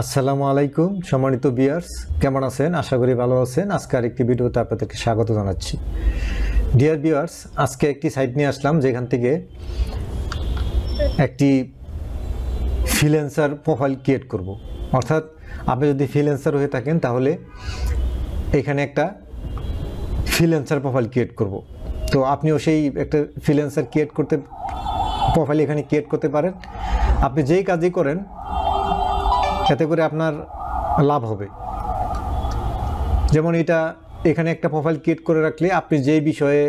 আসসালামু আলাইকুম সম্মানিত ভিউয়ার্স, কেমন আছেন? আশা করি ভালো আছেন। আজকে আরেকটি ভিডিওতে আপনাদেরকে স্বাগত জানাচ্ছি। ডিয়ার ভিউয়ার্স, আজকে একটি সাইট নিয়ে আসলাম যেখান থেকে একটি ফ্রিল্যান্সার প্রোফাইল ক্রিয়েট করব। অর্থাৎ আপনি যদি ফ্রিল্যান্সার হয়ে থাকেন তাহলে এখানে একটা ফ্রিল্যান্সার প্রোফাইল ক্রিয়েট করব। তো আপনিও সেই একটা ফ্রিল্যান্সার প্রোফাইল এখানে ক্রিয়েট করতে পারেন। আপনি যেই কাজই করেন এতে করে আপনার লাভ হবে। যেমন এখানে একটা প্রোফাইল ক্রিয়েট করে রাখলে আপনি যে বিষয়ে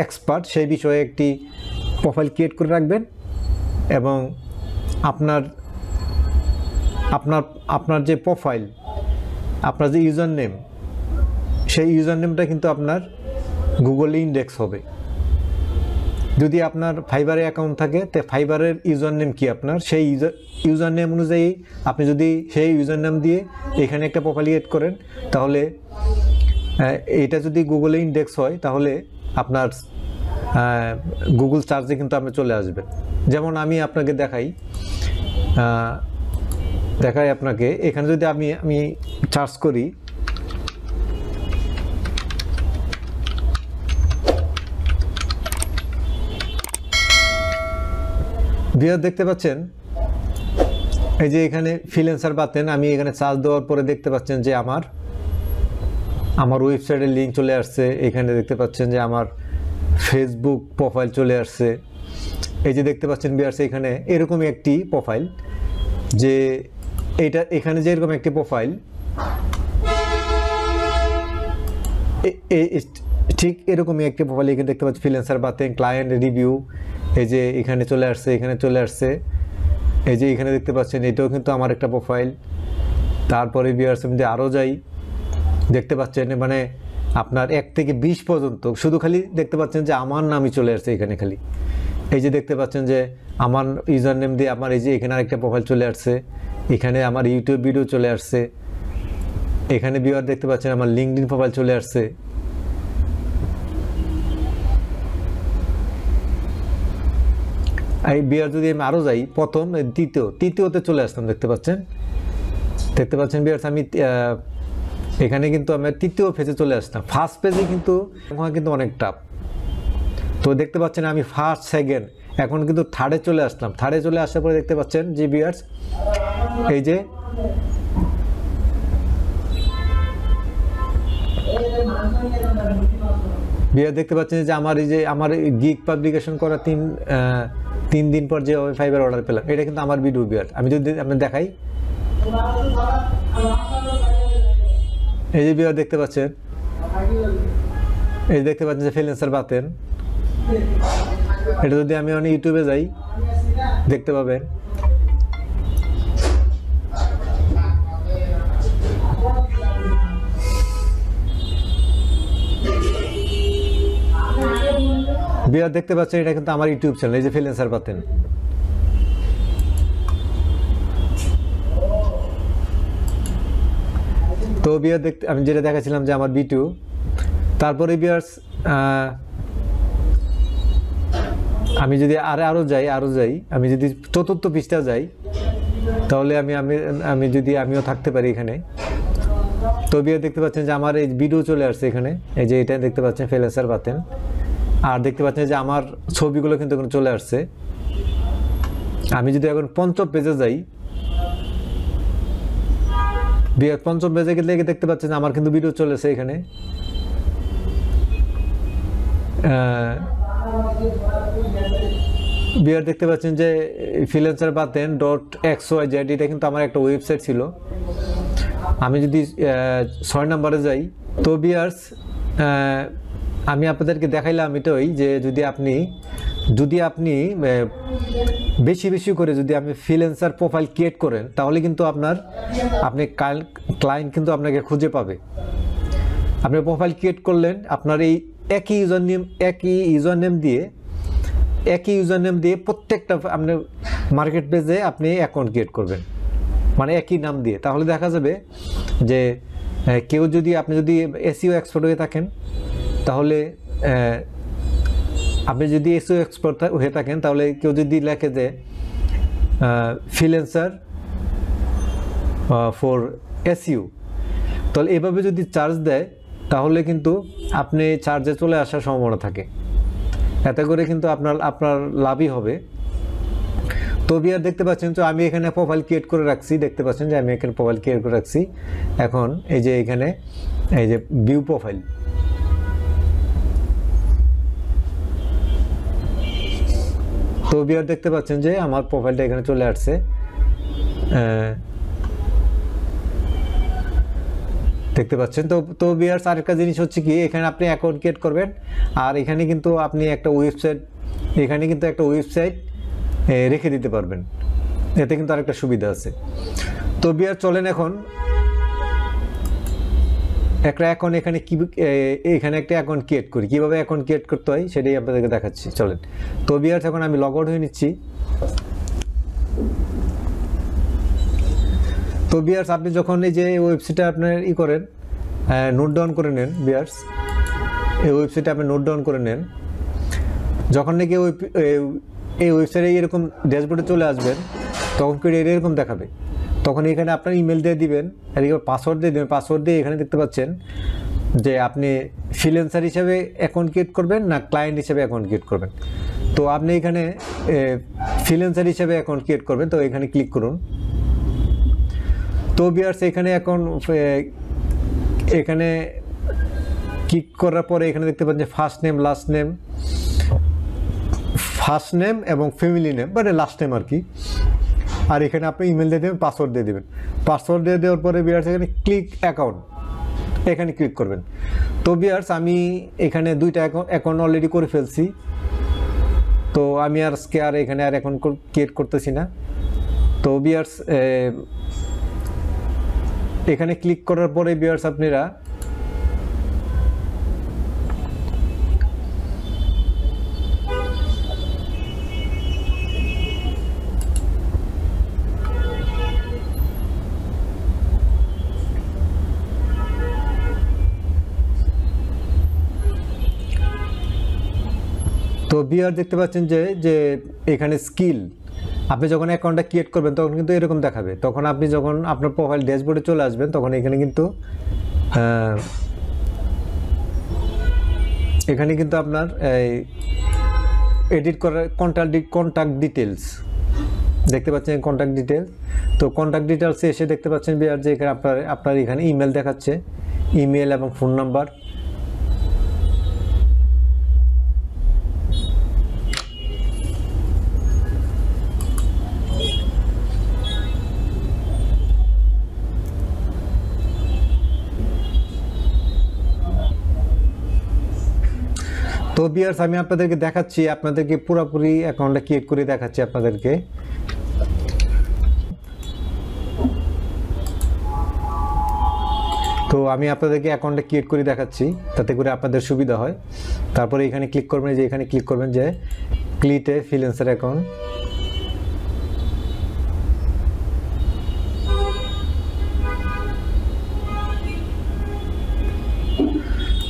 এক্সপার্ট সেই বিষয়ে একটি প্রোফাইল ক্রিয়েট করে রাখবেন এবং আপনার যে প্রোফাইল, আপনার যে ইউজার নেম, সেই ইউজার নেমটা কিন্তু আপনার গুগলে ইন্ডেক্স হবে। যদি আপনার ফাইবারে অ্যাকাউন্ট থাকে তো ফাইবারের ইউজার নেম কি আপনার সেই ইউজার নেম অনুযায়ী আপনি যদি সেই ইউজার নেম দিয়ে এখানে একটা প্রোফাইল ক্রিয়েট করেন তাহলে এটা যদি গুগলে ইন্ডেক্স হয় তাহলে আপনার গুগল সার্চে কিন্তু আপনি চলে আসবেন। যেমন আমি আপনাকে দেখাই আপনাকে এখানে যদি আমি সার্চ করি, ভিউয়ার দেখতে পাচ্ছেন এই যে এখানে ফ্রিল্যান্সার বাতেন, আমি এখানে সার্চ দেওয়ার পরে দেখতে পাচ্ছেন যে আমার ওয়েবসাইটের লিঙ্ক চলে আসছে। এখানে দেখতে পাচ্ছেন যে আমার ফেসবুক প্রোফাইল চলে আসছে। এই যে দেখতে পাচ্ছেন ভিউয়ার্স, এখানে এরকমই একটি প্রোফাইল, যে এখানে যে এরকম একটি প্রোফাইল ঠিক এরকমই একটি প্রোফাইল এখানে দেখতে পাচ্ছি ফ্রিল্যান্সার বাতেন ক্লায়েন্ট রিভিউ। এই যে এখানে চলে আসছে, এই যে এখানে দেখতে পাচ্ছেন এটাও কিন্তু আমার একটা প্রোফাইল। তারপরে ভিউয়ার্স আমি আরও যাই, দেখতে পাচ্ছেন মানে আপনার 1 থেকে 20 পর্যন্ত শুধু খালি দেখতে পাচ্ছেন যে আমার নামই চলে আসছে এখানে খালি। এই যে দেখতে পাচ্ছেন যে আমার ইউজার নেম দিয়ে আমার এই যে এখানে আরেকটা প্রোফাইল চলে আসছে, এখানে আমার ইউটিউব ভিডিও চলে আসছে, এখানে ভিউয়ার দেখতে পাচ্ছেন আমার লিঙ্কডইন প্রোফাইল চলে আসছে। এই বিয়ার যদি আমি আরও যাই, প্রথম তৃতীয়তে চলে আসতাম, দেখতে পাচ্ছেন বিয়ার্স আমি এখানে কিন্তু আমি তৃতীয় পেজে চলে আসতাম। ফার্স্ট পেজে কিন্তু অনেক টাফ। তো দেখতে পাচ্ছেন আমি ফার্স্ট সেকেন্ড এখন কিন্তু থার্ডে চলে আসলাম। থার্ডে চলে আসার পরে দেখতে পাচ্ছেন যে বিয়ার্স এই যে বিয়ার দেখতে পাচ্ছেন যে আমার গিগ পাবলিকেশন করা 3 দিন পর যে ফাইবার অর্ডার পেলাম, এটা কিন্তু আমার ভিডিও বিয়ার। আমি যদি আপনার দেখাই, এই যে বিয়ার দেখতে পাচ্ছেন, এই দেখতে পাচ্ছেন যে ফ্রিল্যান্সার বাতেন। এটা যদি আমি ইউটিউবে যাই দেখতে পাবেন বিয়ার দেখতে পাচ্ছেন এটা কিন্তু আমার ইউটিউব চ্যানেল, এই যে ফ্রিল্যান্সার বাতেন। তো বিয়ার দেখতে আমি যেটা দেখাছিলাম যে আমার ভিডিও। তারপরে বিয়ার্স আমি যদি আরও যাই আমি যদি চতুর্থ পৃষ্ঠা যাই তাহলে আমিও থাকতে পারি এখানে। তো বিয়ার দেখতে পাচ্ছেন যে আমার এই ভিডিও চলে আসছে এখানে, এই যে এটা দেখতে পাচ্ছেন ফ্রিল্যান্সার বাতেন। আর দেখতে পাচ্ছেন যে আমার ছবিগুলো কিন্তু এখানে চলে আসছে। আমি যদি এখন পঞ্চম পেজে যাই, পঞ্চম পেজে গেলে দেখতে পাচ্ছেন আমার কিন্তু ভিডিও চলেছে এখানে। বিয়ার দেখতে পাচ্ছেন যে ফ্রিল্যান্সার বাতেন .xyz, এটা কিন্তু আমার একটা ওয়েবসাইট ছিল। আমি যদি 6 নম্বরে যাই, তো বিয়ার্স আমি আপনাদেরকে দেখাইলাম এটাই যে যদি আপনি বেশি করে যদি আপনি ফ্রিল্যান্সার প্রোফাইল ক্রিয়েট করেন তাহলে কিন্তু আপনি ক্লায়েন্ট কিন্তু আপনাকে খুঁজে পাবে। আপনি প্রোফাইল ক্রিয়েট করলেন, আপনার এই একই ইউজার নেম দিয়ে প্রত্যেকটা আপনি মার্কেট পেজে আপনি অ্যাকাউন্ট ক্রিয়েট করবেন, মানে একই নাম দিয়ে। তাহলে দেখা যাবে যে আপনি যদি এসইও এক্সপার্ট হয়ে থাকেন তাহলে কেউ যদি লেখে যে ফ্রিল্যান্সার ফর এসইউ। তাহলে এভাবে যদি চার্জ দেয় তাহলে কিন্তু আপনি চার্জে চলে আসার সম্ভাবনা থাকে, এতে করে কিন্তু আপনার লাভই হবে। তো বিয়ার দেখতে পাচ্ছেন, তো আমি এখানে প্রোফাইল ক্রিয়েট করে রাখছি, দেখতে পাচ্ছেন যে আমি এখানে প্রোফাইল ক্রিয়েট করে রাখছি। এখন এই যে এখানে এই যে ভিউ প্রোফাইল, তো বিয়ার দেখতে পাচ্ছেন যে আমার প্রোফাইলটা এখানে চলে আসছে। দেখতে পাচ্ছেন। তো বিয়ার্স আরেকটা জিনিস হচ্ছে কি, এখানে আপনি অ্যাকাউন্ট ক্রিয়েট করবেন, আর এখানে কিন্তু আপনি একটা ওয়েবসাইট রেখে দিতে পারবেন, এতে কিন্তু আরেকটা সুবিধা আছে। তো বিয়ার চলেন এখন একটা অ্যাকাউন্ট এখানে একটা অ্যাকাউন্ট ক্রিয়েট করি। কীভাবে অ্যাকাউন্ট ক্রিয়েট করতে হয় সেটাই আপনাদেরকে দেখাচ্ছি, চলেন। তো বিয়ার্স এখন আমি লগ আউট হয়ে নিচ্ছি। তো বিয়ার্স আপনি যখন এই যে ওয়েবসাইটে আপনার করেন, নোট ডাউন করে নেন বিয়ার্স, এই ওয়েবসাইটে আপনি নোট ডাউন করে নেন। যখন নাকি এই ওয়েবসাইটে এরকম ড্যাশবোর্ডে চলে আসবেন, তখন করে এরকম দেখাবে। তখন এখানে আপনার ইমেল দিয়ে দিবেন, এদিকে পাসওয়ার্ড দিয়ে দেবেন। পাসওয়ার্ড দিয়ে এখানে দেখতে পাচ্ছেন যে আপনি ফ্রিল্যান্সার হিসেবে অ্যাকাউন্ট ক্রিয়েট করবেন না ক্লায়েন্ট হিসেবে অ্যাকাউন্ট ক্রিয়েট করবেন। তো আপনি এখানে ফ্রিল্যান্সার হিসেবে অ্যাকাউন্ট ক্রিয়েট করবেন, তো এখানে ক্লিক করুন। তো বিয়ার্স এখানে এখানে ক্লিক করার পরে এখানে দেখতে পাচ্ছেন যে first name, last name, first name এবং ফ্যামিলি নেম মানে লাস্ট নেম আর কি। আর এখানে আপনি ইমেল দিয়ে দেবেন, পাসওয়ার্ড দিয়ে দেবেন। পাসওয়ার্ড দিয়ে দেওয়ার পরে বিয়ার্স এখানে ক্লিক অ্যাকাউন্ট, এখানে ক্লিক করবেন। তো বিয়ার্স আমি এখানে 2টা অ্যাকাউন্ট অলরেডি করে ফেলছি, তো আমি আজকে এখানে অ্যাকাউন্ট ক্রিয়েট করতেছি না। তো বিয়ার্স এখানে ক্লিক করার পরে বিয়ার্স আপনারা তো বিয়ার দেখতে পাচ্ছেন যে এখানে স্কিল, আপনি যখন অ্যাকাউন্টটা ক্রিয়েট করবেন তখন কিন্তু এরকম দেখাবে। তখন আপনি যখন আপনার প্রোফাইল ড্যাশবোর্ডে চলে আসবেন, তখন এখানে কিন্তু আপনার এডিট করার কন্ট্যাক্ট ডিটেলস দেখতে পাচ্ছেন, কন্ট্যাক্ট ডিটেলস। তো কন্ট্যাক্ট ডিটেলসে এসে দেখতে পাচ্ছেন বিয়ার যে এখানে আপনার এখানে ইমেল দেখাচ্ছে, ইমেল এবং ফোন নাম্বার। তো বিয়ার্স আমি আপনাদেরকে দেখাচ্ছি, আপনাদেরকে পুরোপুরি অ্যাকাউন্টটা ক্রিয়েট করে দেখাচ্ছি আপনাদেরকে। তো আমি আপনাদেরকে অ্যাকাউন্টটা ক্রিয়েট করে দেখাচ্ছি, তাতে করে আপনাদের সুবিধা হয়। তারপরে এখানে ক্লিক করবেন, যে এখানে ক্লিক করবেন যে ক্রিয়েট এ ফ্রিল্যান্সার অ্যাকাউন্ট।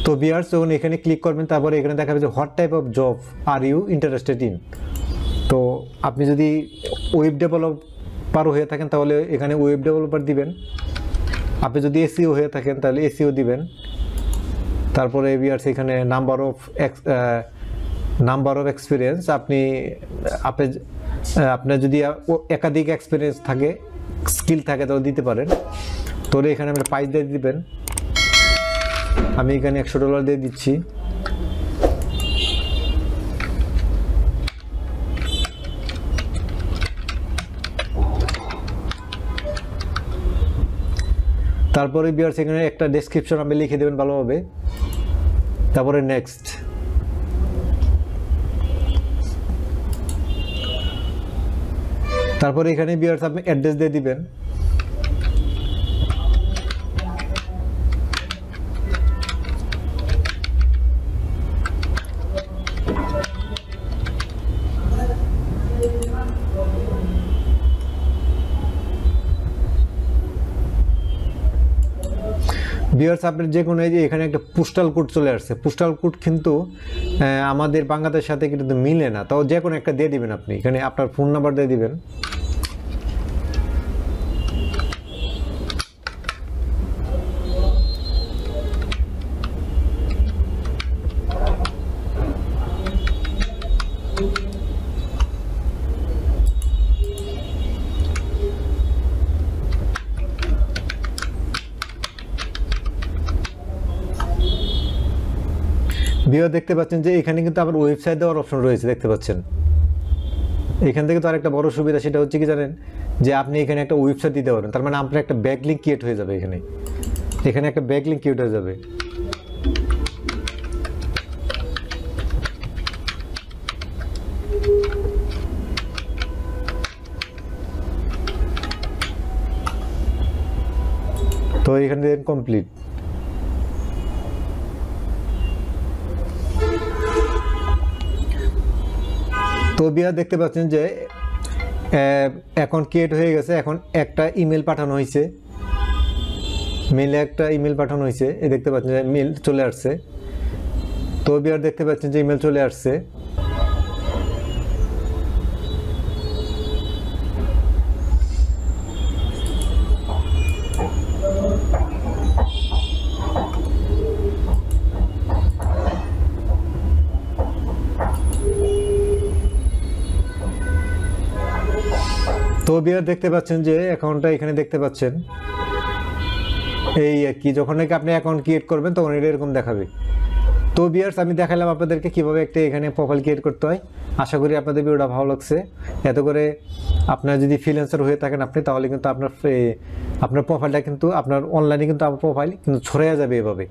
তো বিয়ার্স যখন এখানে ক্লিক করবেন, তারপরে এখানে দেখাবে যে what type of job are you interested in. তো আপনি যদি ওয়েব ডেভেলপার হয়ে থাকেন তাহলে এখানে ওয়েব ডেভেলপার দিবেন, আপনি যদি এসইও হয়ে থাকেন তাহলে এসইও দিবেন। তারপরে বিয়ার্স এখানে নাম্বার অফ এক্সপিরিয়েন্স, আপনার যদি একাধিক এক্সপিরিয়েন্স থাকে, স্কিল থাকে তাহলে দিতে পারেন। তাহলে এখানে আপনি প্রাইস দিয়ে দিবেন, আমি এখানে $100 দিয়ে দিচ্ছি। তারপরে বিয়ার্স এখানে একটা ডেসক্রিপশন আপনি লিখে দেবেন ভালোভাবে। তারপরে নেক্সট। তারপরে এখানে বিয়ার্স আপনি অ্যাড্রেস দিয়ে দিবেন। বিয়ার্স আপনার যে কোনো যে এখানে একটা পোস্টাল কোড চলে আসছে, পোস্টাল কোড কিন্তু আমাদের বাংলাদেশের সাথে কিন্তু মিলে না, তাও যে কোনো একটা দিয়ে দিবেন। আপনি এখানে আপনার ফোন নাম্বার দিয়ে দিবেন। ভিউয়ার দেখতে পাচ্ছেন যে এখানে কিন্তু আবার ওয়েবসাইট দেওয়ার অপশন রয়েছে, দেখতে পাচ্ছেন। এখান থেকে তো আরেকটা বড় সুবিধা, সেটা হচ্ছে কি জানেন, যে আপনি এখানে একটা ওয়েবসাইট দিতে পারেন, তার মানে আপনার একটা ব্যাকলিঙ্ক ক্রিয়েট হয়ে যাবে। এখানে একটা ব্যাকলিঙ্ক ক্রিয়েট হয়ে যাবে। তো এখানে দেখেন কমপ্লিট। তো বিয়ার দেখতে পাচ্ছেন যে অ্যাকাউন্ট ক্রিয়েট হয়ে গেছে। এখন একটা ইমেল পাঠানো হয়েছে, মেলে একটা ইমেল পাঠানো হয়েছে, এই দেখতে পাচ্ছেন যে মেল চলে আসছে। তো বিয়ার দেখতে পাচ্ছেন যে ইমেল চলে আসছে। তো বিয়ার দেখতে পাচ্ছেন যে অ্যাকাউন্টটা এখানে দেখতে পাচ্ছেন। এই আর কি, যখন নাকি আপনি অ্যাকাউন্ট ক্রিয়েট করবেন তখন এটা এরকম দেখাবে। তো বিয়ার্স, আমি দেখালাম আপনাদেরকে কীভাবে একটা এখানে প্রোফাইল ক্রিয়েট করতে হয়। আশা করি আপনাদের ভিডিওটা ভালো লাগছে। এত করে আপনার যদি ফ্রিল্যান্সার হয়ে থাকেন আপনি, তাহলে কিন্তু আপনার প্রোফাইলটা কিন্তু আপনার অনলাইনে কিন্তু আপনার প্রোফাইল কিন্তু ছড়িয়ে যাবে এভাবে,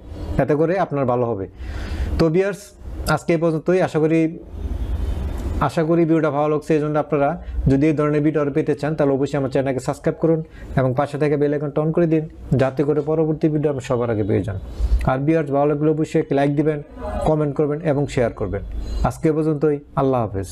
এতে করে আপনার ভালো হবে। তো বিয়ার্স, আজকে এই পর্যন্তই। আশা করি ভিডিওটা ভালো লাগছে। এই জন্য আপনারা যদি এই ধরনের ভিডিও পেতে চান তাহলে অবশ্যই আমার চ্যানেলকে সাবস্ক্রাইব করুন এবং পাশে থেকে বেল আইকনটা অন করে দিন, যাতে করে পরবর্তী ভিডিও আপনি সবার আগে পেয়ে যান। আর ভিউয়ার্স, ভালো লাগলে অবশ্যই লাইক দিবেন, কমেন্ট করবেন এবং শেয়ার করবেন। আজকে পর্যন্তই। আল্লাহ হাফেজ।